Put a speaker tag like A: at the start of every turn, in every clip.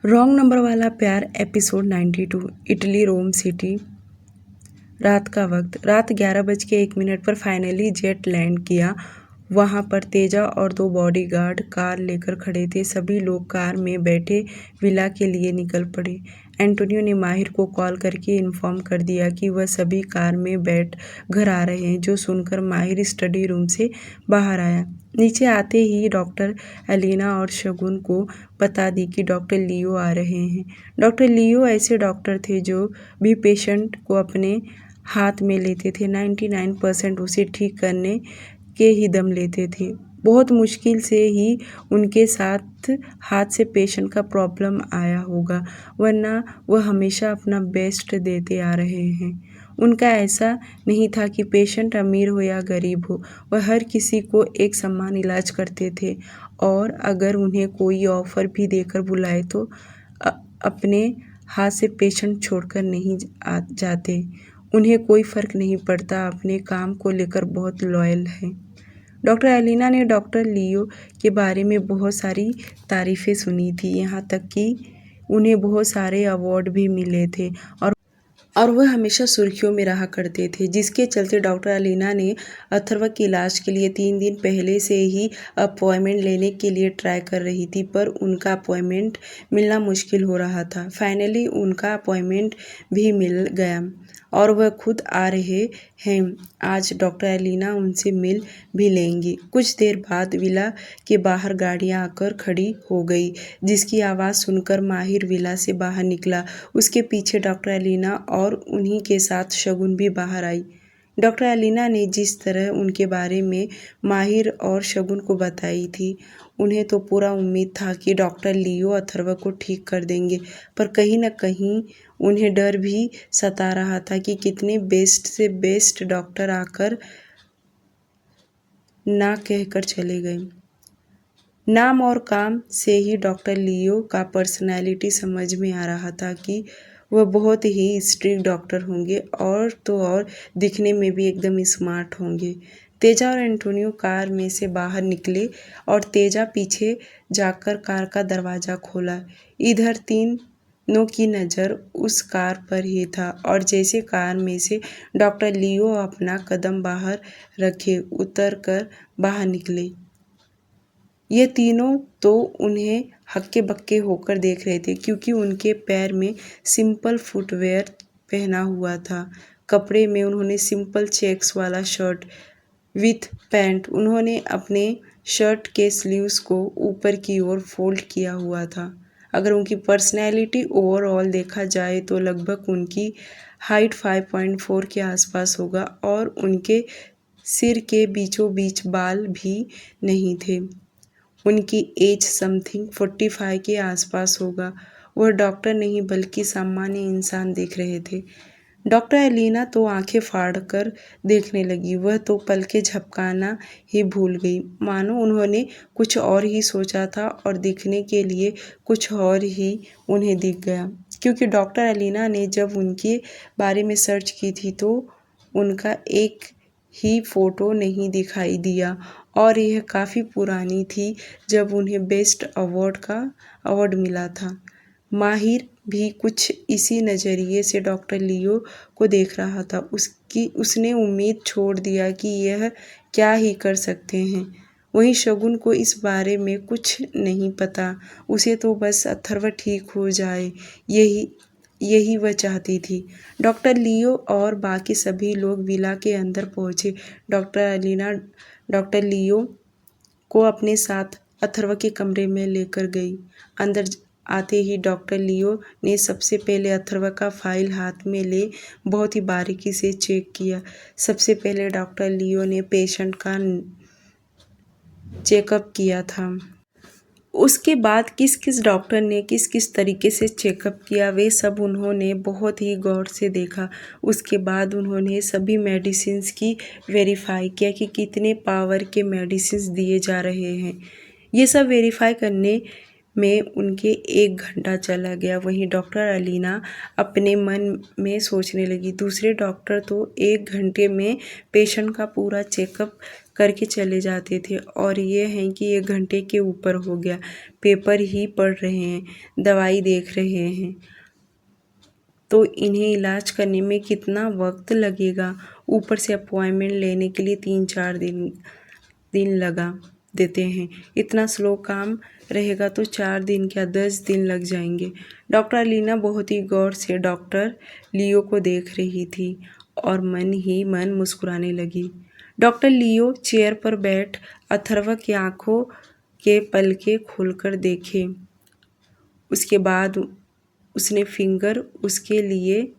A: Wrong number वाला प्यार episode 92। Italy रोम city. रात का वक्त। रात 11:01 पर फाइनली जेट लैंड किया। वहां पर तेजा और दो बॉडीगार्ड कार लेकर खड़े थे। सभी लोग कार में बैठे विला के लिए निकल पड़े। एंटोनियो ने माहिर को कॉल करके इन्फॉर्म कर दिया कि वह सभी कार में बैठ घर आ रहे हैं, जो सुनकर माहिर स्टडी रूम से बाहर आया। नीचे आते ही डॉक्टर एलिना और शगुन को बता दी कि डॉक्टर लियो आ रहे हैं। डॉक्टर लियो ऐसे डॉक्टर थे जो भी पेशेंट को अपने हाथ में लेते थे 99% उसे ठीक करने के ही दम लेते थे। बहुत मुश्किल से ही उनके साथ हाथ से पेशेंट का प्रॉब्लम आया होगा, वरना वह हमेशा अपना बेस्ट देते आ रहे हैं। उनका ऐसा नहीं था कि पेशेंट अमीर हो या गरीब हो, वह हर किसी को एक समान इलाज करते थे और अगर उन्हें कोई ऑफर भी देकर बुलाए तो अपने हाथ से पेशेंट छोड़कर नहीं जाते। उन्हें कोई फ़र्क नहीं पड़ता, अपने काम को लेकर बहुत लॉयल हैं। डॉक्टर एलिना ने डॉक्टर लियो के बारे में बहुत सारी तारीफ़ें सुनी थी, यहाँ तक कि उन्हें बहुत सारे अवार्ड भी मिले थे और वह हमेशा सुर्खियों में रहा करते थे, जिसके चलते डॉक्टर एलिना ने अथर्व के इलाज के लिए 3 दिन पहले से ही अपॉइंटमेंट लेने के लिए ट्राई कर रही थी, पर उनका अपॉइंटमेंट मिलना मुश्किल हो रहा था। फाइनली उनका अपॉइंटमेंट भी मिल गया और वह खुद आ रहे हैं। आज डॉक्टर एलिना उनसे मिल भी लेंगी। कुछ देर बाद विला के बाहर गाड़ियां आकर खड़ी हो गई, जिसकी आवाज़ सुनकर माहिर विला से बाहर निकला। उसके पीछे डॉक्टर एलिना और उन्हीं के साथ शगुन भी बाहर आई। डॉक्टर एलिना ने जिस तरह उनके बारे में माहिर और शगुन को बताई थी, उन्हें तो पूरा उम्मीद था कि डॉक्टर लियो अथर्व को ठीक कर देंगे, पर कहीं न कहीं उन्हें डर भी सता रहा था कि कितने बेस्ट से बेस्ट डॉक्टर आकर ना कहकर चले गए। नाम और काम से ही डॉक्टर लियो का पर्सनैलिटी समझ में आ रहा था कि वह बहुत ही स्ट्रिक्ट डॉक्टर होंगे और तो और दिखने में भी एकदम स्मार्ट होंगे। तेजा और एंटोनियो कार में से बाहर निकले और तेजा पीछे जाकर कार का दरवाज़ा खोला। इधर तीनों की नज़र उस कार पर ही था और जैसे कार में से डॉक्टर लियो अपना कदम बाहर रखे उतरकर बाहर निकले, ये तीनों तो उन्हें हक्के बक्के होकर देख रहे थे, क्योंकि उनके पैर में सिंपल फुटवेयर पहना हुआ था। कपड़े में उन्होंने सिंपल चेक्स वाला शर्ट विथ पैंट। उन्होंने अपने शर्ट के स्लीव्स को ऊपर की ओर फोल्ड किया हुआ था। अगर उनकी पर्सनैलिटी ओवरऑल देखा जाए तो लगभग उनकी हाइट 5.4 के आसपास होगा और उनके सिर के बीचों बीच बाल भी नहीं थे। उनकी एज समथिंग 45 के आसपास होगा। वह डॉक्टर नहीं बल्कि सामान्य इंसान दिख रहे थे। डॉक्टर एलिना तो आंखें फाड़कर देखने लगी। वह तो पलकें झपकाना ही भूल गई, मानो उन्होंने कुछ और ही सोचा था और दिखने के लिए कुछ और ही उन्हें दिख गया। क्योंकि डॉक्टर एलिना ने जब उनके बारे में सर्च की थी तो उनका एक ही फ़ोटो नहीं दिखाई दिया और यह काफ़ी पुरानी थी जब उन्हें बेस्ट अवार्ड मिला था। माहिर भी कुछ इसी नज़रिए से डॉक्टर लियो को देख रहा था। उसने उम्मीद छोड़ दिया कि यह क्या ही कर सकते हैं। वहीं शगुन को इस बारे में कुछ नहीं पता, उसे तो बस अथर्व ठीक हो जाए, यही वह चाहती थी। डॉक्टर लियो और बाकी सभी लोग विला के अंदर पहुंचे। डॉक्टर एलिना डॉक्टर लियो को अपने साथ अथर्व के कमरे में लेकर गई। अंदर आते ही डॉक्टर लियो ने सबसे पहले अथर्व का फाइल हाथ में ले बहुत ही बारीकी से चेक किया। सबसे पहले डॉक्टर लियो ने पेशेंट का चेकअप किया था। उसके बाद किस किस डॉक्टर ने किस किस तरीके से चेकअप किया, वे सब उन्होंने बहुत ही गौर से देखा। उसके बाद उन्होंने सभी मेडिसिन्स की वेरीफाई किया कि कितने पावर के मेडिसिन्स दिए जा रहे हैं। ये सब वेरीफाई करने में उनके 1 घंटा चला गया। वहीं डॉक्टर एलिना अपने मन में सोचने लगी, दूसरे डॉक्टर तो 1 घंटे में पेशेंट का पूरा चेकअप करके चले जाते थे और ये हैं कि 1 घंटे के ऊपर हो गया, पेपर ही पढ़ रहे हैं, दवाई देख रहे हैं, तो इन्हें इलाज करने में कितना वक्त लगेगा। ऊपर से अपॉइंटमेंट लेने के लिए 3-4 दिन लगा देते हैं। इतना स्लो काम रहेगा तो 4 दिन क्या 10 दिन लग जाएंगे। डॉक्टर अलीना बहुत ही गौर से डॉक्टर लियो को देख रही थी और मन ही मन मुस्कुराने लगी। डॉक्टर लियो चेयर पर बैठ अथर्व की आंखों के पलके खोलकर देखे। उसके बाद उसने फिंगर उसके लिए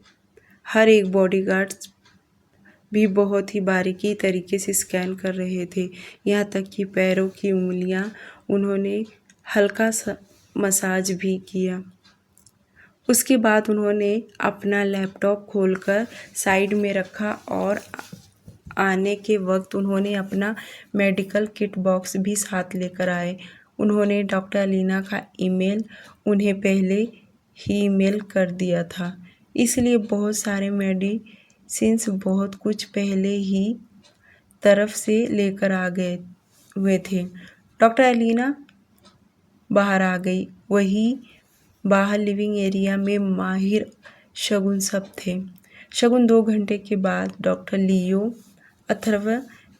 A: हर एक बॉडीगार्ड भी बहुत ही बारीकी तरीके से स्कैन कर रहे थे, यहाँ तक कि पैरों की उंगलियां उन्होंने हल्का सा मसाज भी किया। उसके बाद उन्होंने अपना लैपटॉप खोलकर साइड में रखा और आने के वक्त उन्होंने अपना मेडिकल किट बॉक्स भी साथ लेकर आए। उन्होंने डॉक्टर अलीना का ईमेल उन्हें पहले ही ईमेल कर दिया था, इसलिए बहुत सारे मेडिसिन्स बहुत कुछ पहले ही तरफ से लेकर आ गए हुए थे। डॉक्टर अलीना बाहर आ गई। वही बाहर लिविंग एरिया में माहिर शगुन सब थे। शगुन 2 घंटे के बाद डॉक्टर लियो अथर्व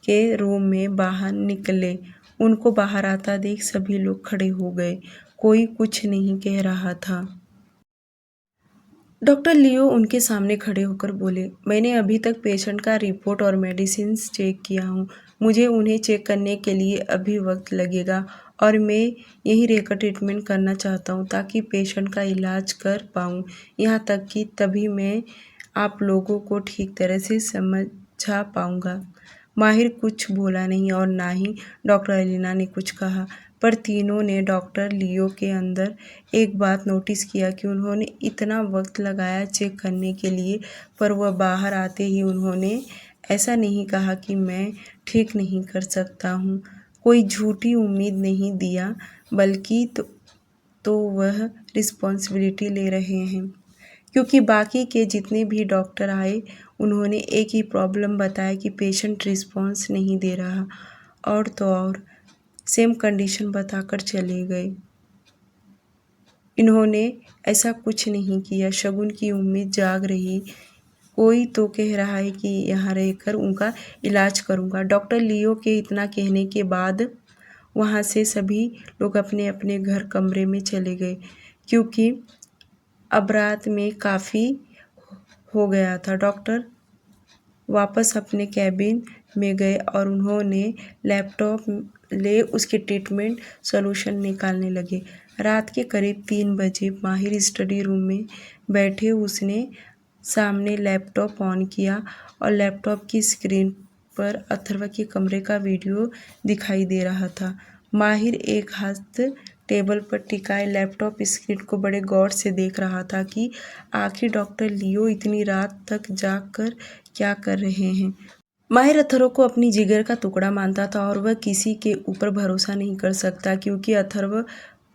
A: के रूम में बाहर निकले। उनको बाहर आता देख सभी लोग खड़े हो गए। कोई कुछ नहीं कह रहा था। डॉक्टर लियो उनके सामने खड़े होकर बोले, मैंने अभी तक पेशेंट का रिपोर्ट और मेडिसिन्स चेक किया हूँ। मुझे उन्हें चेक करने के लिए अभी वक्त लगेगा और मैं यही रहकर ट्रीटमेंट करना चाहता हूँ ताकि पेशेंट का इलाज कर पाऊँ। यहाँ तक कि तभी मैं आप लोगों को ठीक तरह से समझा पाऊँगा। माहिर कुछ बोला नहीं और ना ही डॉक्टर अलीना ने कुछ कहा, पर तीनों ने डॉक्टर लियो के अंदर एक बात नोटिस किया कि उन्होंने इतना वक्त लगाया चेक करने के लिए, पर वह बाहर आते ही उन्होंने ऐसा नहीं कहा कि मैं ठीक नहीं कर सकता हूँ, कोई झूठी उम्मीद नहीं दिया, बल्कि तो वह रिस्पॉन्सिबिलिटी ले रहे हैं। क्योंकि बाकी के जितने भी डॉक्टर आए उन्होंने एक ही प्रॉब्लम बताया कि पेशेंट रिस्पॉन्स नहीं दे रहा, और तो और सेम कंडीशन बताकर चले गए। इन्होंने ऐसा कुछ नहीं किया। शगुन की उम्मीद जाग रही, कोई तो कह रहा है कि यहाँ रहकर उनका इलाज करूँगा। डॉक्टर लियो के इतना कहने के बाद वहाँ से सभी लोग अपने अपने घर कमरे में चले गए, क्योंकि अब रात में काफ़ी हो गया था। डॉक्टर वापस अपने कैबिन में गए और उन्होंने लैपटॉप ले उसके ट्रीटमेंट सॉल्यूशन निकालने लगे। रात के करीब 3 बजे माहिर स्टडी रूम में बैठे उसने सामने लैपटॉप ऑन किया और लैपटॉप की स्क्रीन पर अथर्व के कमरे का वीडियो दिखाई दे रहा था। माहिर एक हाथ टेबल पर टिकाए लैपटॉप स्क्रीन को बड़े गौर से देख रहा था कि आखिर डॉक्टर लियो इतनी रात तक जाग कर क्या कर रहे हैं। माहिर अथर्व को अपनी जिगर का टुकड़ा मानता था और वह किसी के ऊपर भरोसा नहीं कर सकता, क्योंकि अथर्व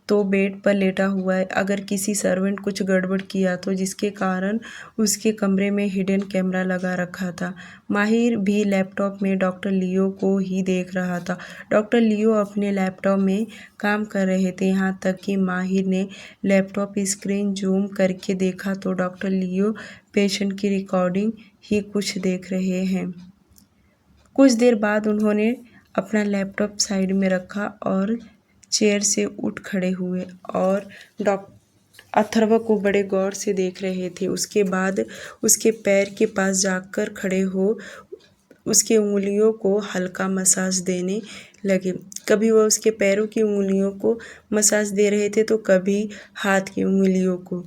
A: तो बेड पर लेटा हुआ है। अगर किसी सर्वेंट कुछ गड़बड़ किया तो जिसके कारण उसके कमरे में हिडन कैमरा लगा रखा था। माहिर भी लैपटॉप में डॉक्टर लियो को ही देख रहा था। डॉक्टर लियो अपने लैपटॉप में काम कर रहे थे। यहाँ तक कि माहिर ने लैपटॉप स्क्रीन जूम करके देखा तो डॉक्टर लियो पेशेंट की रिकॉर्डिंग ही कुछ देख रहे हैं। कुछ देर बाद उन्होंने अपना लैपटॉप साइड में रखा और चेयर से उठ खड़े हुए और अथर्व को बड़े गौर से देख रहे थे। उसके बाद उसके पैर के पास जाकर खड़े हो उसके उंगलियों को हल्का मसाज देने लगे। कभी वह उसके पैरों की उंगलियों को मसाज दे रहे थे तो कभी हाथ की उंगलियों को।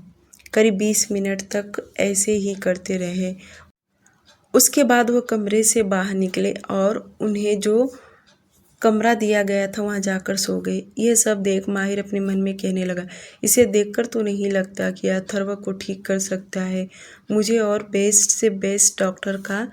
A: करीब 20 मिनट तक ऐसे ही करते रहे। उसके बाद वह कमरे से बाहर निकले और उन्हें जो कमरा दिया गया था वहाँ जाकर सो गए। यह सब देख माहिर अपने मन में कहने लगा, इसे देखकर तो नहीं लगता कि अथर्व को ठीक कर सकता है। मुझे और बेस्ट से बेस्ट डॉक्टर का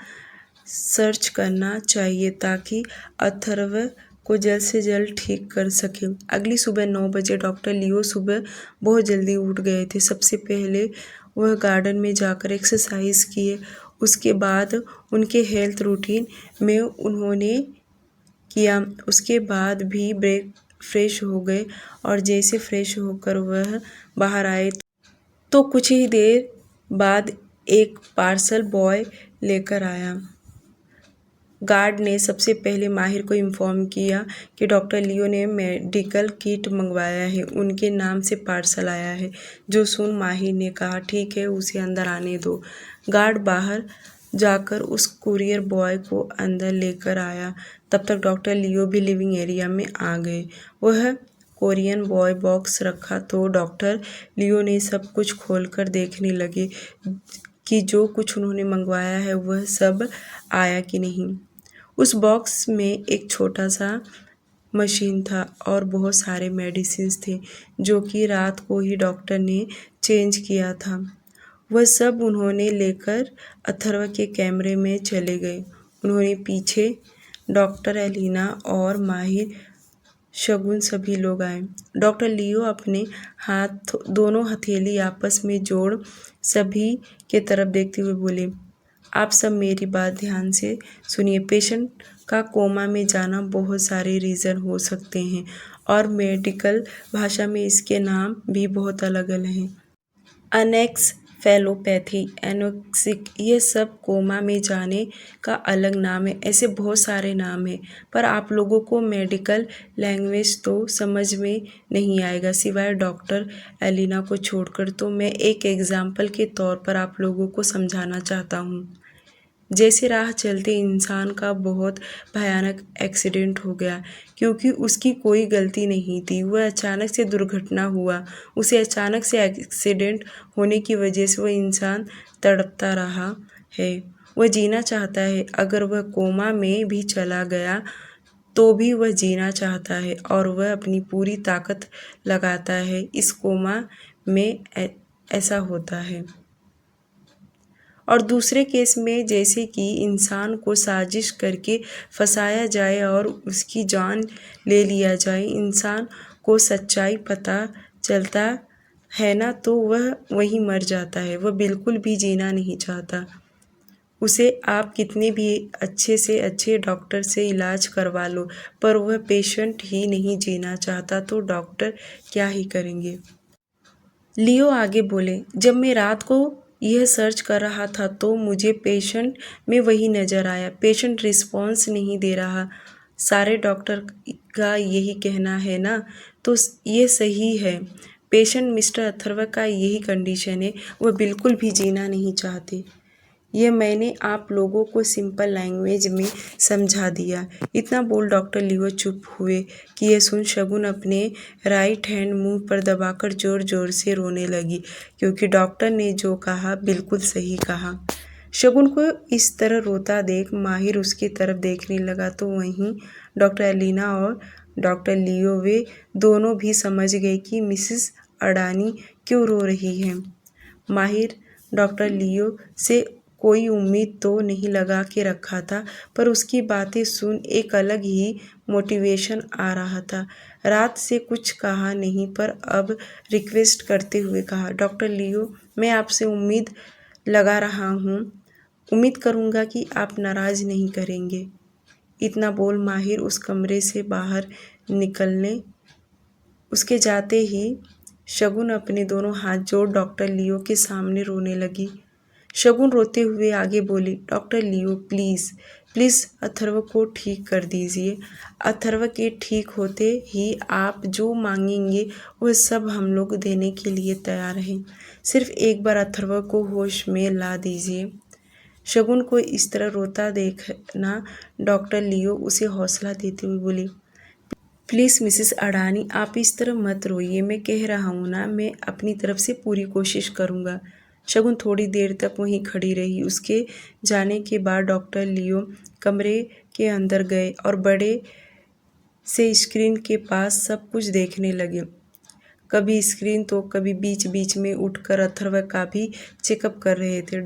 A: सर्च करना चाहिए ताकि अथर्व को जल्द से जल्द ठीक कर सके। अगली सुबह 9 बजे डॉक्टर लियो सुबह बहुत जल्दी उठ गए थे। सबसे पहले वह गार्डन में जाकर एक्सरसाइज किए। उसके बाद उनके हेल्थ रूटीन में उन्होंने किया। उसके बाद भी फ्रेश हो गए और जैसे फ्रेश होकर वह बाहर आए तो कुछ ही देर बाद एक पार्सल बॉय लेकर आया। गार्ड ने सबसे पहले माहिर को इन्फॉर्म किया कि डॉक्टर लियो ने मेडिकल किट मंगवाया है, उनके नाम से पार्सल आया है। जो सुन माहिर ने कहा, ठीक है, उसे अंदर आने दो। गार्ड बाहर जाकर उस कुरियर बॉय को अंदर लेकर आया। तब तक डॉक्टर लियो भी लिविंग एरिया में आ गए। वह कोरियन बॉय बॉक्स रखा तो डॉक्टर लियो ने सब कुछ खोलकर देखने लगे कि जो कुछ उन्होंने मंगवाया है वह सब आया कि नहीं। उस बॉक्स में एक छोटा सा मशीन था और बहुत सारे मेडिसिन्स थे जो कि रात को ही डॉक्टर ने चेंज किया था। वह सब उन्होंने लेकर अथर्व के कमरे में चले गए। उन्होंने पीछे डॉक्टर एलिना और माहिर, शगुन सभी लोग आए। डॉक्टर लियो अपने हाथ दोनों हथेली आपस में जोड़ सभी के तरफ देखते हुए बोले, आप सब मेरी बात ध्यान से सुनिए। पेशेंट का कोमा में जाना बहुत सारे रीज़न हो सकते हैं और मेडिकल भाषा में इसके नाम भी बहुत अलग अलग हैं। अनेक्सफेलोपैथी, एनोक्सिक, ये सब कोमा में जाने का अलग नाम है। ऐसे बहुत सारे नाम हैं, पर आप लोगों को मेडिकल लैंग्वेज तो समझ में नहीं आएगा सिवाय डॉक्टर एलिना को छोड़कर। तो मैं एक एग्जाम्पल के तौर पर आप लोगों को समझाना चाहता हूँ। जैसे राह चलते इंसान का बहुत भयानक एक्सीडेंट हो गया क्योंकि उसकी कोई गलती नहीं थी। वह अचानक से दुर्घटना हुआ। उसे अचानक से एक्सीडेंट होने की वजह से वह इंसान तड़पता रहा है। वह जीना चाहता है। अगर वह कोमा में भी चला गया तो भी वह जीना चाहता है और वह अपनी पूरी ताकत लगाता है। इस कोमा में ऐसा होता है। और दूसरे केस में जैसे कि इंसान को साजिश करके फंसाया जाए और उसकी जान ले लिया जाए। इंसान को सच्चाई पता चलता है ना तो वह वहीं मर जाता है। वह बिल्कुल भी जीना नहीं चाहता। उसे आप कितने भी अच्छे से अच्छे डॉक्टर से इलाज करवा लो, पर वह पेशेंट ही नहीं जीना चाहता तो डॉक्टर क्या ही करेंगे। लियो आगे बोले, जब मैं रात को यह सर्च कर रहा था तो मुझे पेशेंट में वही नज़र आया। पेशेंट रिस्पॉन्स नहीं दे रहा। सारे डॉक्टर का यही कहना है ना, तो ये सही है। पेशेंट मिस्टर अथर्व का यही कंडीशन है। वह बिल्कुल भी जीना नहीं चाहते। यह मैंने आप लोगों को सिंपल लैंग्वेज में समझा दिया। इतना बोल डॉक्टर लियो चुप हुए कि यह सुन शगुन अपने राइट हैंड मुंह पर दबाकर जोर जोर से रोने लगी क्योंकि डॉक्टर ने जो कहा बिल्कुल सही कहा। शगुन को इस तरह रोता देख माहिर उसकी तरफ देखने लगा तो वहीं डॉक्टर एलिना और डॉक्टर लियो वे दोनों भी समझ गए कि मिसेस अडानी क्यों रो रही है। माहिर डॉक्टर लियो से कोई उम्मीद तो नहीं लगा के रखा था, पर उसकी बातें सुन एक अलग ही मोटिवेशन आ रहा था। रात से कुछ कहा नहीं पर अब रिक्वेस्ट करते हुए कहा, डॉक्टर लियो, मैं आपसे उम्मीद लगा रहा हूँ। उम्मीद करूँगा कि आप नाराज़ नहीं करेंगे। इतना बोल माहिर उस कमरे से बाहर निकलने उसके जाते ही शगुन अपने दोनों हाथ जोड़ डॉक्टर लियो के सामने रोने लगी। शगुन रोते हुए आगे बोली, doctor Leo please please Atharva को ठीक कर दीजिए। अथर्व के ठीक होते ही आप जो मांगेंगे वह सब हम लोग देने के लिए तैयार हैं। सिर्फ एक बार अथर्व को होश में ला दीजिए। शगुन को इस तरह रोता देखना डॉक्टर लियो उसे हौसला देते हुए बोली, प्लीज़ मिसेस अडानी, आप इस तरह मत रोइए। मैं कह रहा हूँ ना, मैं अपनी तरफ से पूरी कोशिश करूँगा। शगुन थोड़ी देर तक वहीं खड़ी रही। उसके जाने के बाद डॉक्टर लियो कमरे के अंदर गए और बड़े से स्क्रीन के पास सब कुछ देखने लगे। कभी स्क्रीन तो कभी बीच बीच में उठकर अथर्व का भी चेकअप कर रहे थे।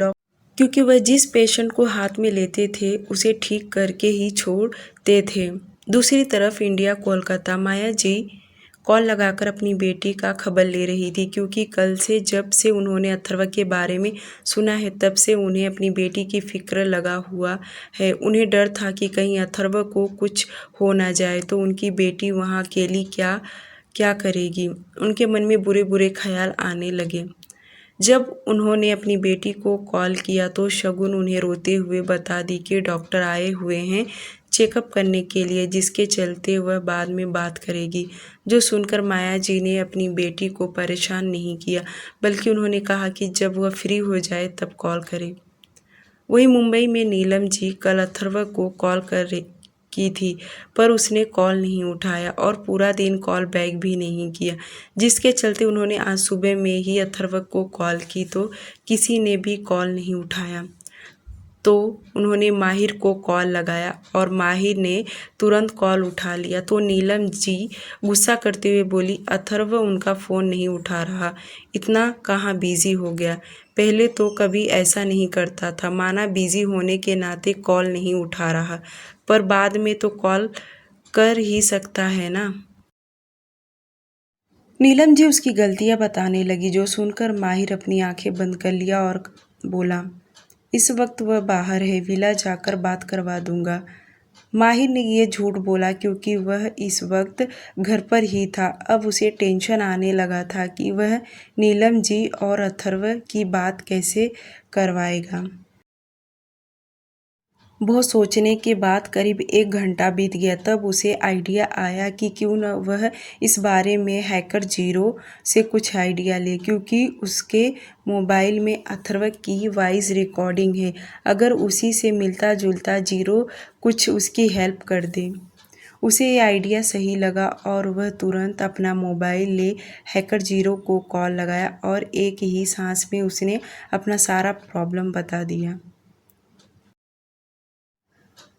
A: क्योंकि वह जिस पेशेंट को हाथ में लेते थे उसे ठीक करके ही छोड़ते थे। दूसरी तरफ इंडिया कोलकाता, माया जी कॉल लगाकर अपनी बेटी का खबर ले रही थी, क्योंकि कल से जब से उन्होंने अथर्व के बारे में सुना है तब से उन्हें अपनी बेटी की फिक्र लगा हुआ है। उन्हें डर था कि कहीं अथर्व को कुछ हो ना जाए तो उनकी बेटी वहाँ अकेली क्या क्या करेगी। उनके मन में बुरे बुरे ख्याल आने लगे। जब उन्होंने अपनी बेटी को कॉल किया तो शगुन उन्हें रोते हुए बता दी कि डॉक्टर आए हुए हैं चेकअप करने के लिए, जिसके चलते वह बाद में बात करेगी। जो सुनकर माया जी ने अपनी बेटी को परेशान नहीं किया, बल्कि उन्होंने कहा कि जब वह फ्री हो जाए तब कॉल करे। वहीं मुंबई में नीलम जी कल अथर्व को कॉल की थी, पर उसने कॉल नहीं उठाया और पूरा दिन कॉल बैक भी नहीं किया, जिसके चलते उन्होंने आज सुबह में ही अथर्व को कॉल की तो किसी ने भी कॉल नहीं उठाया। तो उन्होंने माहिर को कॉल लगाया और माहिर ने तुरंत कॉल उठा लिया। तो नीलम जी गुस्सा करते हुए बोली, अथर्व उनका फ़ोन नहीं उठा रहा, इतना कहाँ बिज़ी हो गया। पहले तो कभी ऐसा नहीं करता था, माना बिज़ी होने के नाते कॉल नहीं उठा रहा, पर बाद में तो कॉल कर ही सकता है ना। नीलम जी उसकी गलतियां बताने लगी, जो सुनकर माहिर अपनी आंखें बंद कर लिया और बोला, इस वक्त वह बाहर है, विला जाकर बात करवा दूंगा। माहिर ने ये झूठ बोला क्योंकि वह इस वक्त घर पर ही था। अब उसे टेंशन आने लगा था कि वह नीलम जी और अथर्व की बात कैसे करवाएगा। बहुत सोचने के बाद करीब 1 घंटा बीत गया, तब उसे आइडिया आया कि क्यों न वह इस बारे में हैकर जीरो से कुछ आइडिया ले, क्योंकि उसके मोबाइल में अथर्व की वॉइस रिकॉर्डिंग है। अगर उसी से मिलता जुलता जीरो कुछ उसकी हेल्प कर दे। उसे ये आइडिया सही लगा और वह तुरंत अपना मोबाइल ले हैकर जीरो को कॉल लगाया और एक ही सांस में उसने अपना सारा प्रॉब्लम बता दिया।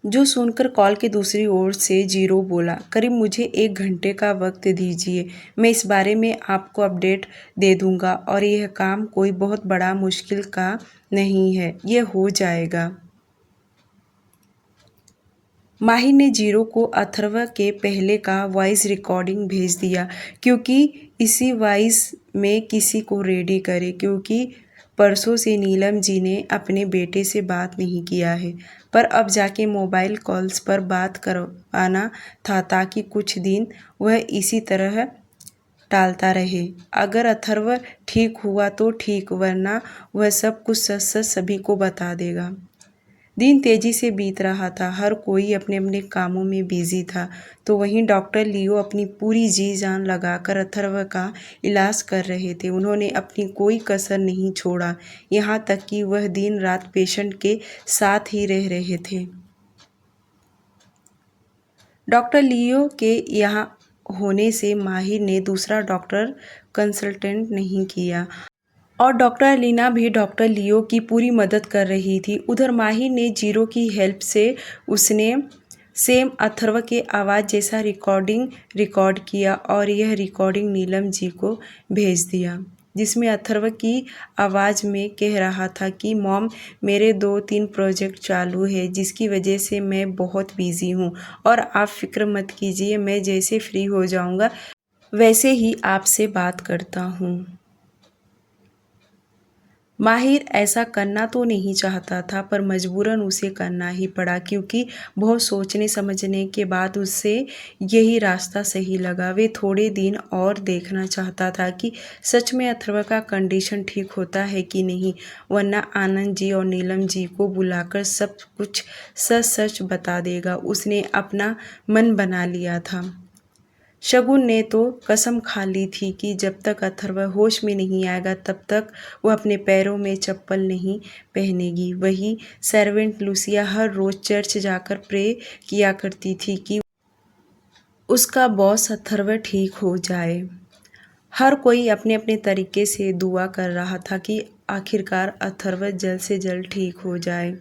A: जो सुनकर कॉल के दूसरी ओर से जीरो बोला, करीब मुझे 1 घंटे का वक्त दीजिए, मैं इस बारे में आपको अपडेट दे दूंगा और यह काम कोई बहुत बड़ा मुश्किल का नहीं है, यह हो जाएगा। माहिर ने जीरो को अथर्व के पहले का वॉइस रिकॉर्डिंग भेज दिया, क्योंकि इसी वॉइस में किसी को रेडी करे, क्योंकि परसों से नीलम जी ने अपने बेटे से बात नहीं किया है, पर अब जाके मोबाइल कॉल्स पर बात करवाना था, ताकि कुछ दिन वह इसी तरह टालता रहे। अगर अथर्व ठीक हुआ तो ठीक, वरना वह सब कुछ सच सच सभी को बता देगा। दिन तेजी से बीत रहा था, हर कोई अपने अपने कामों में बिजी था। तो वहीं डॉक्टर लियो अपनी पूरी जी जान लगाकर अथर्व का इलाज कर रहे थे। उन्होंने अपनी कोई कसर नहीं छोड़ा, यहाँ तक कि वह दिन रात पेशेंट के साथ ही रह रहे थे। डॉक्टर लियो के यहाँ होने से माहिर ने दूसरा डॉक्टर कंसल्टेंट नहीं किया और डॉक्टर लीना भी डॉक्टर लियो की पूरी मदद कर रही थी। उधर माहिर ने जीरो की हेल्प से उसने सेम अथर्व के आवाज़ जैसा रिकॉर्ड किया और यह रिकॉर्डिंग नीलम जी को भेज दिया, जिसमें अथर्व की आवाज़ में कह रहा था कि मॉम, मेरे 2-3 प्रोजेक्ट चालू है, जिसकी वजह से मैं बहुत बिजी हूँ और आप फिक्र मत कीजिए, मैं जैसे फ्री हो जाऊँगा वैसे ही आपसे बात करता हूँ। माहिर ऐसा करना तो नहीं चाहता था, पर मजबूरन उसे करना ही पड़ा, क्योंकि बहुत सोचने समझने के बाद उसे यही रास्ता सही लगा। वे थोड़े दिन और देखना चाहता था कि सच में अथर्व का कंडीशन ठीक होता है कि नहीं, वरना आनंद जी और नीलम जी को बुलाकर सब कुछ सच सच बता देगा। उसने अपना मन बना लिया था। शगुन ने तो कसम खा ली थी कि जब तक अथर्व होश में नहीं आएगा तब तक वह अपने पैरों में चप्पल नहीं पहनेगी। वही सर्वेंट लूसिया हर रोज़ चर्च जाकर प्रे किया करती थी कि उसका बॉस अथर्व ठीक हो जाए। हर कोई अपने अपने तरीके से दुआ कर रहा था कि आखिरकार अथर्व जल्द से जल्द ठीक हो जाए।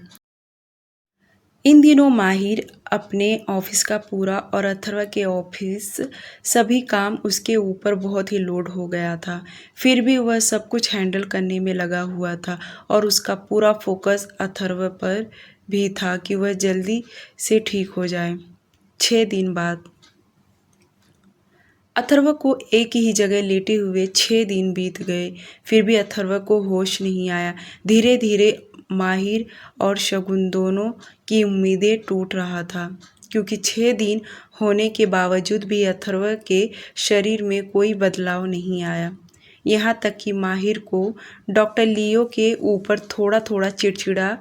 A: इन दिनों माहिर अपने ऑफिस का पूरा और अथर्व के ऑफिस सभी काम उसके ऊपर बहुत ही लोड हो गया था। फिर भी वह सब कुछ हैंडल करने में लगा हुआ था और उसका पूरा फोकस अथर्व पर भी था कि वह जल्दी से ठीक हो जाए। 6 दिन बाद अथर्व को एक ही जगह लेटे हुए 6 दिन बीत गए, फिर भी अथर्व को होश नहीं आया। धीरे धीरे माहिर और शगुन दोनों की उम्मीदें टूट रहा था, क्योंकि 6 दिन होने के बावजूद भी अथर्व के शरीर में कोई बदलाव नहीं आया। यहाँ तक कि माहिर को डॉक्टर लियो के ऊपर थोड़ा थोड़ा चिड़चिड़ा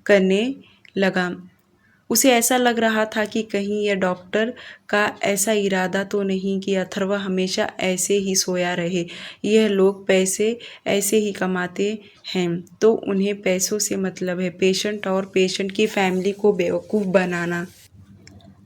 A: करने लगा। उसे ऐसा लग रहा था कि कहीं यह डॉक्टर का ऐसा इरादा तो नहीं कि अथर्व हमेशा ऐसे ही सोया रहे। यह लोग पैसे ऐसे ही कमाते हैं तो उन्हें पैसों से मतलब है, पेशेंट और पेशेंट की फैमिली को बेवकूफ़ बनाना।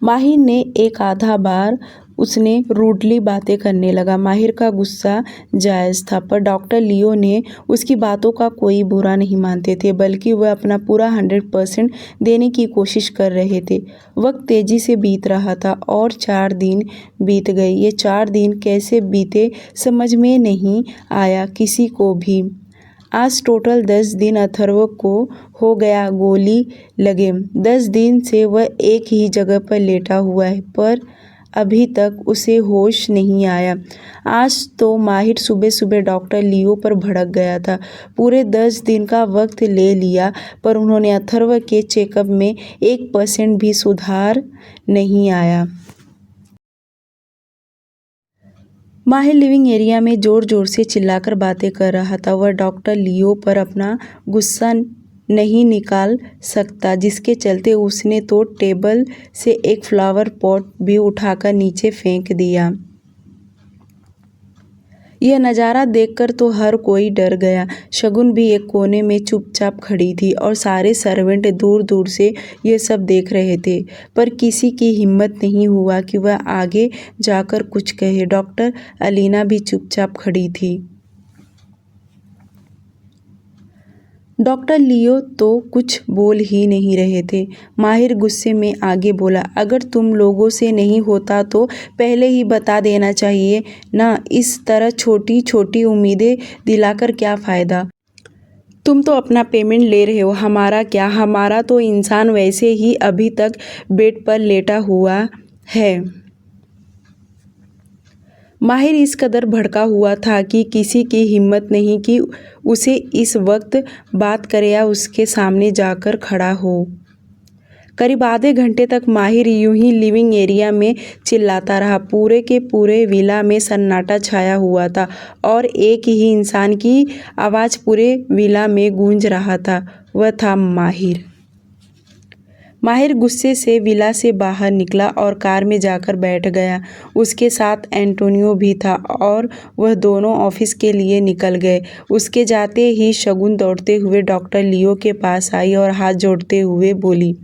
A: माहिर ने एक आधा बार उसने रूडली बातें करने लगा। माहिर का गुस्सा जायज़ था, पर डॉक्टर लियो ने उसकी बातों का कोई बुरा नहीं मानते थे, बल्कि वह अपना पूरा 100% देने की कोशिश कर रहे थे। वक्त तेज़ी से बीत रहा था और 4 दिन बीत गए। ये 4 दिन कैसे बीते समझ में नहीं आया किसी को भी। आज टोटल 10 दिन अथर्व को हो गया गोली लगे। 10 दिन से वह एक ही जगह पर लेटा हुआ है, पर अभी तक उसे होश नहीं आया। आज तो माहिर सुबह सुबह डॉक्टर लियो पर भड़क गया था। पूरे 10 दिन का वक्त ले लिया, पर उन्होंने अथर्व के चेकअप में 1% भी सुधार नहीं आया। माहिर लिविंग एरिया में ज़ोर ज़ोर से चिल्लाकर बातें कर रहा था। वह डॉक्टर लियो पर अपना गुस्सा नहीं निकाल सकता, जिसके चलते उसने तो टेबल से एक फ्लावर पॉट भी उठाकर नीचे फेंक दिया। यह नज़ारा देखकर तो हर कोई डर गया। शगुन भी एक कोने में चुपचाप खड़ी थी और सारे सर्वेंट दूर दूर से ये सब देख रहे थे, पर किसी की हिम्मत नहीं हुआ कि वह आगे जाकर कुछ कहे। डॉक्टर अलीना भी चुपचाप खड़ी थी। डॉक्टर लियो तो कुछ बोल ही नहीं रहे थे। माहिर गुस्से में आगे बोला, अगर तुम लोगों से नहीं होता तो पहले ही बता देना चाहिए ना। इस तरह छोटी छोटी उम्मीदें दिलाकर क्या फ़ायदा। तुम तो अपना पेमेंट ले रहे हो, हमारा क्या। हमारा तो इंसान वैसे ही अभी तक बेड पर लेटा हुआ है। माहिर इस कदर भड़का हुआ था कि किसी की हिम्मत नहीं कि उसे इस वक्त बात करे या उसके सामने जाकर खड़ा हो। करीब आधे घंटे तक माहिर यूं ही लिविंग एरिया में चिल्लाता रहा। पूरे के पूरे विला में सन्नाटा छाया हुआ था और एक ही इंसान की आवाज़ पूरे विला में गूंज रहा था। वह था माहिर। माहिर गुस्से से विला से बाहर निकला और कार में जाकर बैठ गया। उसके साथ एंटोनियो भी था और वह दोनों ऑफिस के लिए निकल गए। उसके जाते ही शगुन दौड़ते हुए डॉक्टर लियो के पास आई और हाथ जोड़ते हुए बोली,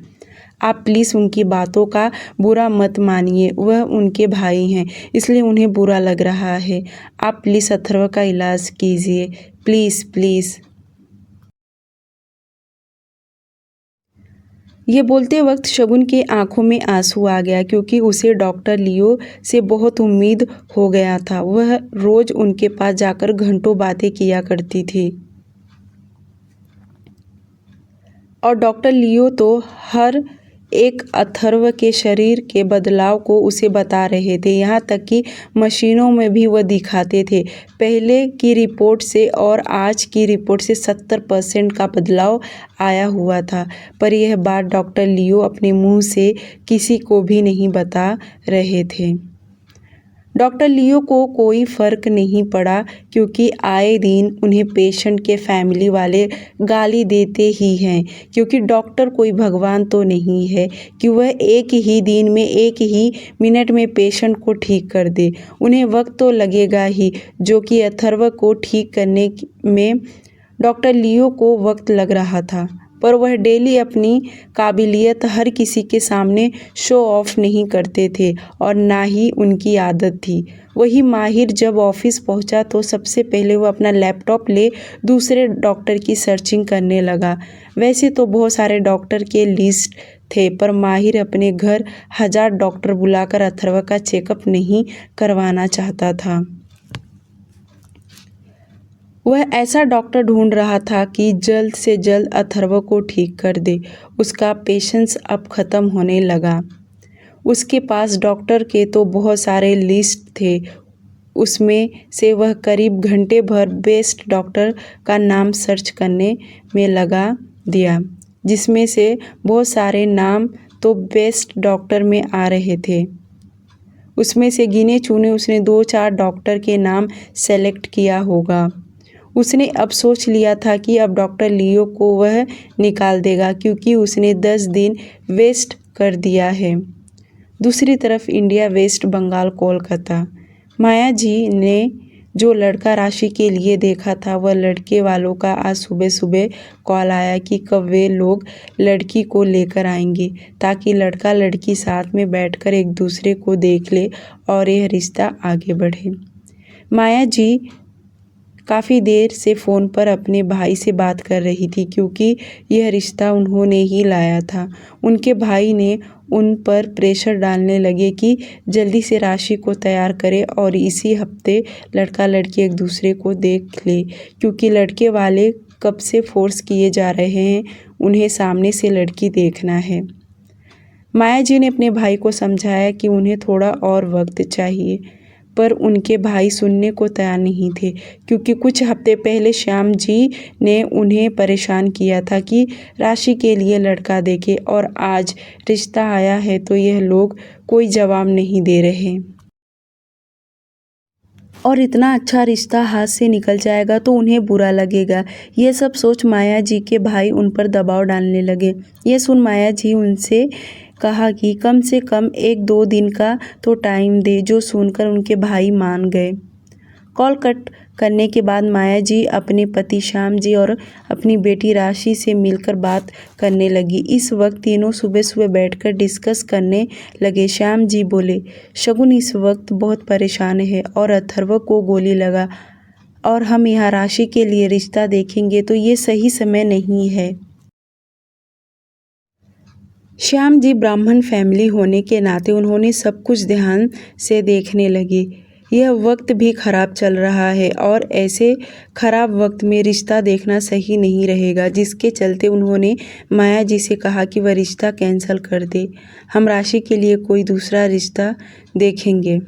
A: आप प्लीज़ उनकी बातों का बुरा मत मानिए। वह उनके भाई हैं, इसलिए उन्हें बुरा लग रहा है। आप प्लीज़ अथर्व का इलाज कीजिए, प्लीज़ प्लीज़। ये बोलते वक्त शगुन की आंखों में आंसू आ गया, क्योंकि उसे डॉक्टर लियो से बहुत उम्मीद हो गया था। वह रोज़ उनके पास जाकर घंटों बातें किया करती थी और डॉक्टर लियो तो हर एक अथर्व के शरीर के बदलाव को उसे बता रहे थे। यहाँ तक कि मशीनों में भी वह दिखाते थे। पहले की रिपोर्ट से और आज की रिपोर्ट से 70% का बदलाव आया हुआ था, पर यह बात डॉक्टर लियो अपने मुंह से किसी को भी नहीं बता रहे थे। डॉक्टर लियो को कोई फ़र्क नहीं पड़ा, क्योंकि आए दिन उन्हें पेशेंट के फैमिली वाले गाली देते ही हैं, क्योंकि डॉक्टर कोई भगवान तो नहीं है कि वह एक ही दिन में एक ही मिनट में पेशेंट को ठीक कर दे। उन्हें वक्त तो लगेगा ही, जो कि अथर्व को ठीक करने में डॉक्टर लियो को वक्त लग रहा था, पर वह डेली अपनी काबिलियत हर किसी के सामने शो ऑफ नहीं करते थे और ना ही उनकी आदत थी। वही माहिर जब ऑफिस पहुंचा तो सबसे पहले वह अपना लैपटॉप ले दूसरे डॉक्टर की सर्चिंग करने लगा। वैसे तो बहुत सारे डॉक्टर के लिस्ट थे, पर माहिर अपने घर 1000 डॉक्टर बुलाकर अथर्व का चेकअप नहीं करवाना चाहता था। वह ऐसा डॉक्टर ढूंढ रहा था कि जल्द से जल्द अथर्व को ठीक कर दे। उसका पेशेंस अब ख़त्म होने लगा। उसके पास डॉक्टर के तो बहुत सारे लिस्ट थे, उसमें से वह करीब घंटे भर बेस्ट डॉक्टर का नाम सर्च करने में लगा दिया, जिसमें से बहुत सारे नाम तो बेस्ट डॉक्टर में आ रहे थे। उसमें से गिने चुने उसने 2-4 डॉक्टर के नाम सेलेक्ट किया होगा। उसने अब सोच लिया था कि अब डॉक्टर लियो को वह निकाल देगा, क्योंकि उसने 10 दिन वेस्ट कर दिया है। दूसरी तरफ इंडिया, वेस्ट बंगाल, कोलकाता। माया जी ने जो लड़का राशि के लिए देखा था, वह लड़के वालों का आज सुबह सुबह कॉल आया कि कब वे लोग लड़की को लेकर आएंगे, ताकि लड़का लड़की साथ में बैठकर एक दूसरे को देख ले और यह रिश्ता आगे बढ़े। माया जी काफ़ी देर से फ़ोन पर अपने भाई से बात कर रही थी, क्योंकि यह रिश्ता उन्होंने ही लाया था। उनके भाई ने उन पर प्रेशर डालने लगे कि जल्दी से राशि को तैयार करें और इसी हफ्ते लड़का लड़की एक दूसरे को देख ले, क्योंकि लड़के वाले कब से फोर्स किए जा रहे हैं, उन्हें सामने से लड़की देखना है। माया जी ने अपने भाई को समझाया कि उन्हें थोड़ा और वक्त चाहिए, पर उनके भाई सुनने को तैयार नहीं थे, क्योंकि कुछ हफ्ते पहले श्याम जी ने उन्हें परेशान किया था कि राशि के लिए लड़का देखे, और आज रिश्ता आया है तो यह लोग कोई जवाब नहीं दे रहे। और इतना अच्छा रिश्ता हाथ से निकल जाएगा तो उन्हें बुरा लगेगा। यह सब सोच माया जी के भाई उन पर दबाव डालने लगे। यह सुन माया जी उनसे कहा कि कम से कम 1-2 दिन का तो टाइम दे, जो सुनकर उनके भाई मान गए। कॉल कट करने के बाद माया जी अपने पति श्याम जी और अपनी बेटी राशि से मिलकर बात करने लगी। इस वक्त तीनों सुबह सुबह बैठकर डिस्कस करने लगे। श्याम जी बोले, शगुन इस वक्त बहुत परेशान है और अथर्व को गोली लगा, और हम यहाँ राशि के लिए रिश्ता देखेंगे तो ये सही समय नहीं है। श्याम जी ब्राह्मण फैमिली होने के नाते उन्होंने सब कुछ ध्यान से देखने लगे। यह वक्त भी खराब चल रहा है और ऐसे खराब वक्त में रिश्ता देखना सही नहीं रहेगा, जिसके चलते उन्होंने माया जी से कहा कि वह रिश्ता कैंसिल कर दे, हम राशि के लिए कोई दूसरा रिश्ता देखेंगे।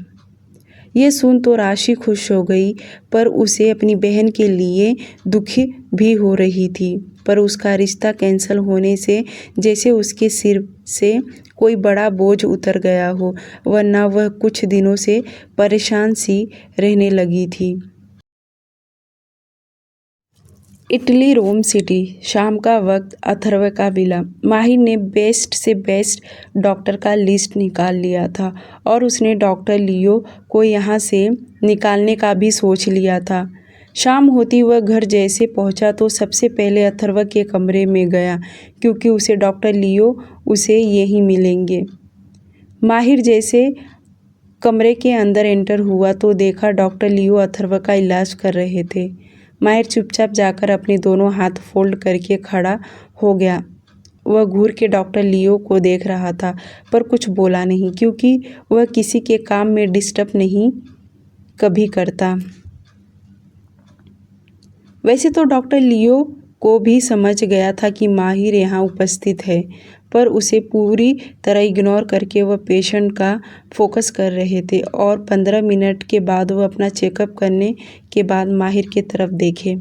A: यह सुन तो राशि खुश हो गई, पर उसे अपनी बहन के लिए दुखी भी हो रही थी। पर उसका रिश्ता कैंसिल होने से जैसे उसके सिर से कोई बड़ा बोझ उतर गया हो, वरना वह कुछ दिनों से परेशान सी रहने लगी थी। इटली, रोम सिटी। शाम का वक्त, अथर्व का विला। माहिर ने बेस्ट से बेस्ट डॉक्टर का लिस्ट निकाल लिया था और उसने डॉक्टर लियो को यहाँ से निकालने का भी सोच लिया था। शाम होती वह घर जैसे पहुँचा तो सबसे पहले अथर्व के कमरे में गया, क्योंकि उसे डॉक्टर लियो उसे यहीं मिलेंगे। माहिर जैसे कमरे के अंदर एंटर हुआ तो देखा डॉक्टर लियो अथर्व का इलाज कर रहे थे। माहिर चुपचाप जाकर अपने दोनों हाथ फोल्ड करके खड़ा हो गया। वह घूर के डॉक्टर लियो को देख रहा था, पर कुछ बोला नहीं, क्योंकि वह किसी के काम में डिस्टर्ब नहीं कभी करता। वैसे तो डॉक्टर लियो को भी समझ गया था कि माहिर यहाँ उपस्थित है, पर उसे पूरी तरह इग्नोर करके वह पेशेंट का फोकस कर रहे थे। और 15 मिनट के बाद वह अपना चेकअप करने के बाद माहिर की तरफ देखे।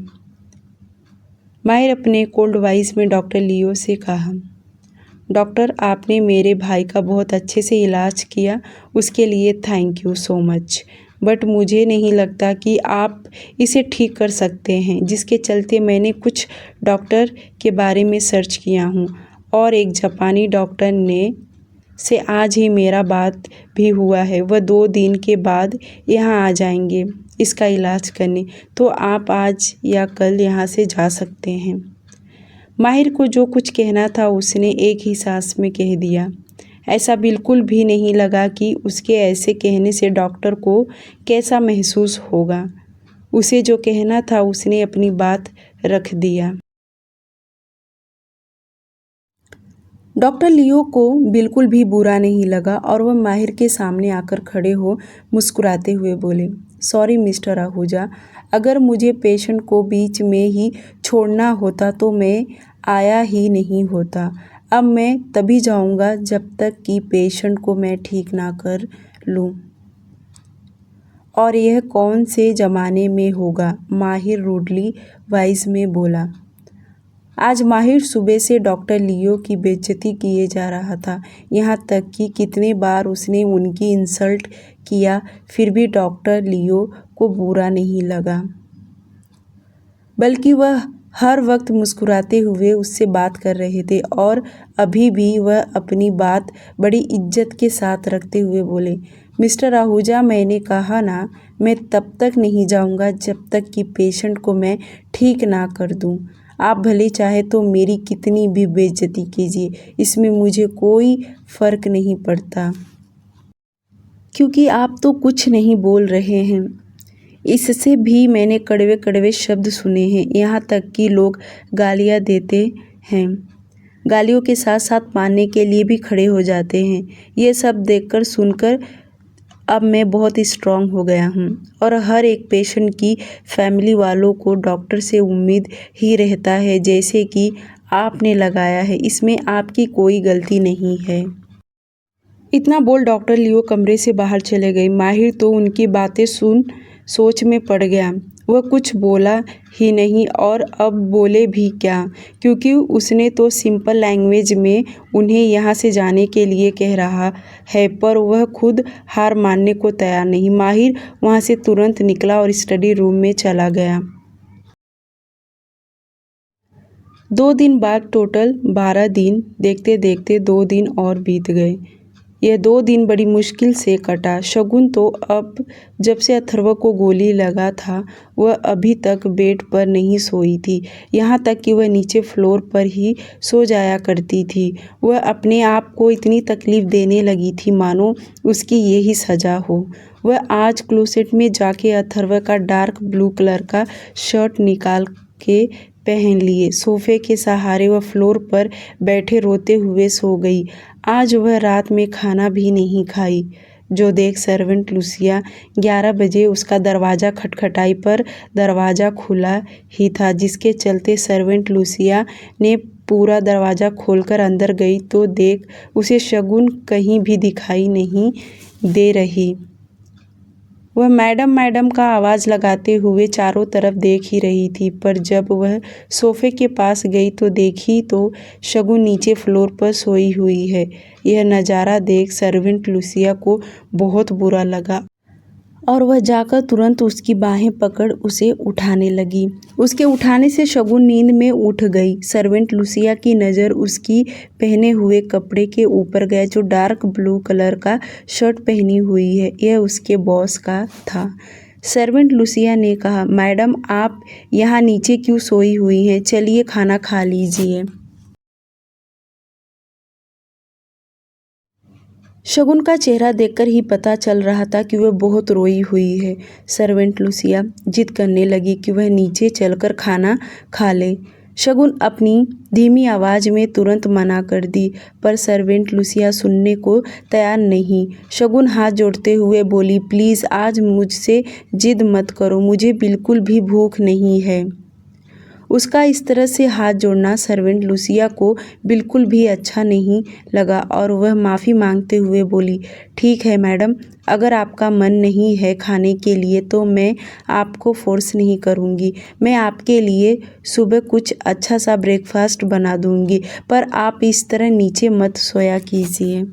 A: माहिर अपने कोल्ड वॉइस में डॉक्टर लियो से कहा, डॉक्टर, आपने मेरे भाई का बहुत अच्छे से इलाज किया, उसके लिए thank you so much, but मुझे नहीं लगता कि आप इसे ठीक कर सकते हैं, जिसके चलते मैंने कुछ डॉक्टर के बारे में सर्च किया हूँ और एक जापानी डॉक्टर ने से आज ही मेरा बात भी हुआ है। वह 2 दिन के बाद यहाँ आ जाएंगे इसका इलाज करने, तो आप आज या कल यहाँ से जा सकते हैं। माहिर को जो कुछ कहना था उसने एक ही सांस में कह दिया। ऐसा बिल्कुल भी नहीं लगा कि उसके ऐसे कहने से डॉक्टर को कैसा महसूस होगा। उसे जो कहना था उसने अपनी बात रख दिया। डॉक्टर लियो को बिल्कुल भी बुरा नहीं लगा और वह माहिर के सामने आकर खड़े हो मुस्कुराते हुए बोले, सॉरी मिस्टर आहूजा, अगर मुझे पेशेंट को बीच में ही छोड़ना होता तो मैं आया ही नहीं होता। अब मैं तभी जाऊंगा जब तक कि पेशेंट को मैं ठीक ना कर लूं। और यह कौन से ज़माने में होगा, माहिर रूडली वाइज में बोला। आज माहिर सुबह से डॉक्टर लियो की बेइज्जती किए जा रहा था, यहाँ तक कि कितने बार उसने उनकी इंसल्ट किया, फिर भी डॉक्टर लियो को बुरा नहीं लगा, बल्कि वह हर वक्त मुस्कुराते हुए उससे बात कर रहे थे। और अभी भी वह अपनी बात बड़ी इज्जत के साथ रखते हुए बोले, मिस्टर आहूजा, मैंने कहा ना, मैं तब तक नहीं जाऊंगा जब तक कि पेशेंट को मैं ठीक ना कर दूं। आप भले चाहे तो मेरी कितनी भी बेइज्जती कीजिए, इसमें मुझे कोई फ़र्क नहीं पड़ता, क्योंकि आप तो कुछ नहीं बोल रहे हैं। इससे भी मैंने कड़वे कड़वे शब्द सुने हैं, यहाँ तक कि लोग गालियाँ देते हैं, गालियों के साथ साथ मारने के लिए भी खड़े हो जाते हैं। ये सब देखकर सुनकर अब मैं बहुत स्ट्रांग हो गया हूँ, और हर एक पेशेंट की फैमिली वालों को डॉक्टर से उम्मीद ही रहता है जैसे कि आपने लगाया है, इसमें आपकी कोई गलती नहीं है। इतना बोल डॉक्टर लियो कमरे से बाहर चले गए। माहिर तो उनकी बातें सुन सोच में पड़ गया। वह कुछ बोला ही नहीं, और अब बोले भी क्या, क्योंकि उसने तो सिंपल लैंग्वेज में उन्हें यहाँ से जाने के लिए कह रहा है, पर वह खुद हार मानने को तैयार नहीं। माहिर वहाँ से तुरंत निकला और स्टडी रूम में चला गया। 2 दिन बाद टोटल 12 दिन, देखते देखते 2 दिन और बीत गए। यह 2 दिन बड़ी मुश्किल से कटा। शगुन तो अब जब से अथर्व को गोली लगा था, वह अभी तक बेड पर नहीं सोई थी, यहाँ तक कि वह नीचे फ्लोर पर ही सो जाया करती थी। वह अपने आप को इतनी तकलीफ़ देने लगी थी मानो उसकी यही सज़ा हो। वह आज क्लोसेट में जाके अथर्व का डार्क ब्लू कलर का शर्ट निकाल के पहन लिए। सोफे के सहारे वह फ्लोर पर बैठे रोते हुए सो गई। आज वह रात में खाना भी नहीं खाई। जो देख सर्वेंट लुसिया 11 बजे उसका दरवाज़ा खटखटाई, पर दरवाज़ा खुला ही था, जिसके चलते सर्वेंट लुसिया ने पूरा दरवाज़ा खोलकर अंदर गई तो देख उसे शगुन कहीं भी दिखाई नहीं दे रही। वह मैडम मैडम का आवाज़ लगाते हुए चारों तरफ देख ही रही थी, पर जब वह सोफे के पास गई तो देखी तो शगुन नीचे फ्लोर पर सोई हुई है। यह नज़ारा देख सर्वेंट लुसिया को बहुत बुरा लगा, और वह जाकर तुरंत उसकी बाहें पकड़ उसे उठाने लगी। उसके उठाने से शगुन नींद में उठ गई। सर्वेंट लुसिया की नज़र उसकी पहने हुए कपड़े के ऊपर गया, जो डार्क ब्लू कलर का शर्ट पहनी हुई है। यह उसके बॉस का था। सर्वेंट लुसिया ने कहा, मैडम आप यहाँ नीचे क्यों सोई हुई हैं? चलिए खाना खा लीजिए। शगुन का चेहरा देखकर ही पता चल रहा था कि वह बहुत रोई हुई है। सर्वेंट लुसिया जिद करने लगी कि वह नीचे चलकर खाना खा ले। शगुन अपनी धीमी आवाज़ में तुरंत मना कर दी, पर सर्वेंट लुसिया सुनने को तैयार नहीं। शगुन हाथ जोड़ते हुए बोली, प्लीज़ आज मुझसे जिद मत करो, मुझे बिल्कुल भी भूख नहीं है। उसका इस तरह से हाथ जोड़ना सर्वेंट लुसिया को बिल्कुल भी अच्छा नहीं लगा, और वह माफ़ी मांगते हुए बोली, ठीक है मैडम, अगर आपका मन नहीं है खाने के लिए तो मैं आपको फोर्स नहीं करूँगी। मैं आपके लिए सुबह कुछ अच्छा सा ब्रेकफास्ट बना दूँगी, पर आप इस तरह नीचे मत सोया कीजिए।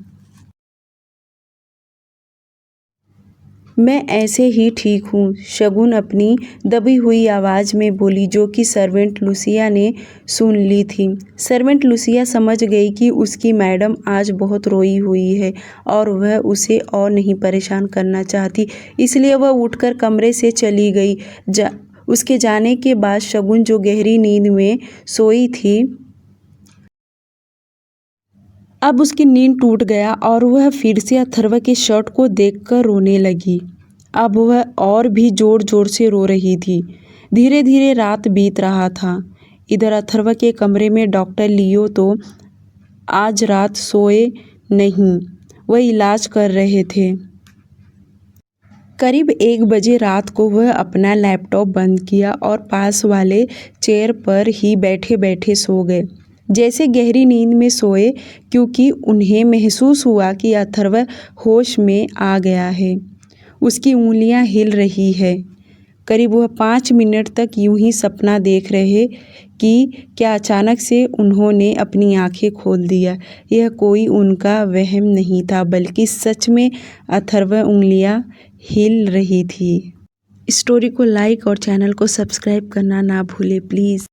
A: मैं ऐसे ही ठीक हूँ, शगुन अपनी दबी हुई आवाज़ में बोली, जो कि सर्वेंट लुसिया ने सुन ली थी। सर्वेंट लुसिया समझ गई कि उसकी मैडम आज बहुत रोई हुई है और वह उसे और नहीं परेशान करना चाहती, इसलिए वह उठकर कमरे से चली गई। उसके जाने के बाद शगुन, जो गहरी नींद में सोई थी, अब उसकी नींद टूट गया और वह फिर से अथर्व के शर्ट को देखकर रोने लगी। अब वह और भी ज़ोर ज़ोर से रो रही थी। धीरे धीरे रात बीत रहा था। इधर अथर्व के कमरे में डॉक्टर लियो तो आज रात सोए नहीं, वह इलाज कर रहे थे। करीब 1 बजे रात को वह अपना लैपटॉप बंद किया और पास वाले चेयर पर ही बैठे बैठे सो गए, जैसे गहरी नींद में सोए, क्योंकि उन्हें महसूस हुआ कि अथर्व होश में आ गया है। उसकी उंगलियां हिल रही है। करीब वह 5 मिनट तक यूं ही सपना देख रहे कि क्या अचानक से उन्होंने अपनी आंखें खोल दिया। यह कोई उनका वहम नहीं था, बल्कि सच में अथर्व उंगलियां हिल रही थी। स्टोरी को लाइक और चैनल को सब्सक्राइब करना ना भूले प्लीज़।